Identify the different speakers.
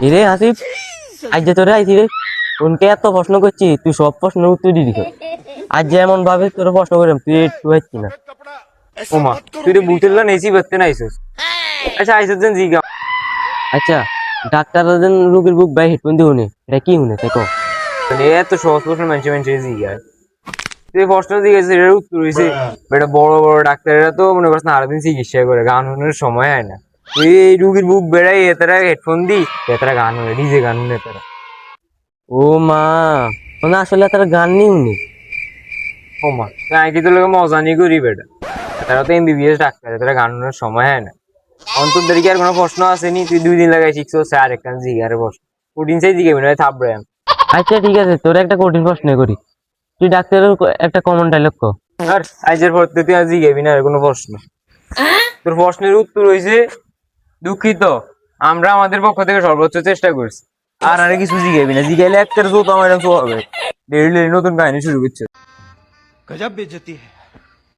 Speaker 1: রে আসিফ, আজ যে তোরা আইছি রে, কোনকে এত প্রশ্ন করছি, তুই সব প্রশ্নের উত্তর দিয়ে দিছ। আজ যে এমন ভাবে তোর প্রশ্ন করিম, তুই একটু হচ্ছি না।
Speaker 2: ওমা তুই রে বুতেলা নেছি বাতে নাইছস। আচ্ছা আইছস যেন জিগা।
Speaker 1: আচ্ছা, ডাক্তাররা যেন রোগীর বুক বাই হেডফোন দিয়ে শুনে, এটা কি শুনে তাই কও?
Speaker 2: মানে এত সহজ প্রশ্ন মানুষে জিগা। তুই প্রশ্ন জিজ্ঞাসা এর উত্তর হইছে বেটা বড় বড় ডাক্তারেরা তো মনে করছ না সারাদিন চিকিৎসা করে, গান শোনার সময় হয় না। তুই এই রুগীর বুক বেড়াই এতারা হেডফোন দি এতারা গান শুনে, ডিজে গান শুনে এতারা।
Speaker 1: ও মা, মানে আসলে তার গান নেই শুনি।
Speaker 2: ওমা তুই কি তোর লোকে মজা নিয়ে করি বেটা। তারা তো এমবিবিএস ডাক্তার, তারা গান শোনার সময় হয় না। অন্তর কি আর কোনো প্রশ্ন আসেনি? তুই 2 দিন লাগাই শিখছো আর একটা জিজ্ঞাসা প্রশ্ন কঠিন চাই জিজ্ঞাসা নয় থাপড়ে।
Speaker 1: আচ্ছা ঠিক আছে, তোর একটা কঠিন প্রশ্ন করি। তুই ডাক্তারের একটা কমন ডায়লগ কর।
Speaker 2: আর আজের পর তুই আর জিজ্ঞাবি না আর কোনো প্রশ্ন। তোর প্রশ্নের উত্তর হয়েছে দুঃখিত, আমরা আমাদের পক্ষ থেকে সর্বোচ্চ চেষ্টা করছি। আর আরে কিছু জিজ্ঞাবি না, জিজ্ঞাইলে একটা তো আমার হবে। ডেইলি নতুন কাহিনী শুরু করছে।
Speaker 3: गजब बेइज्जती है।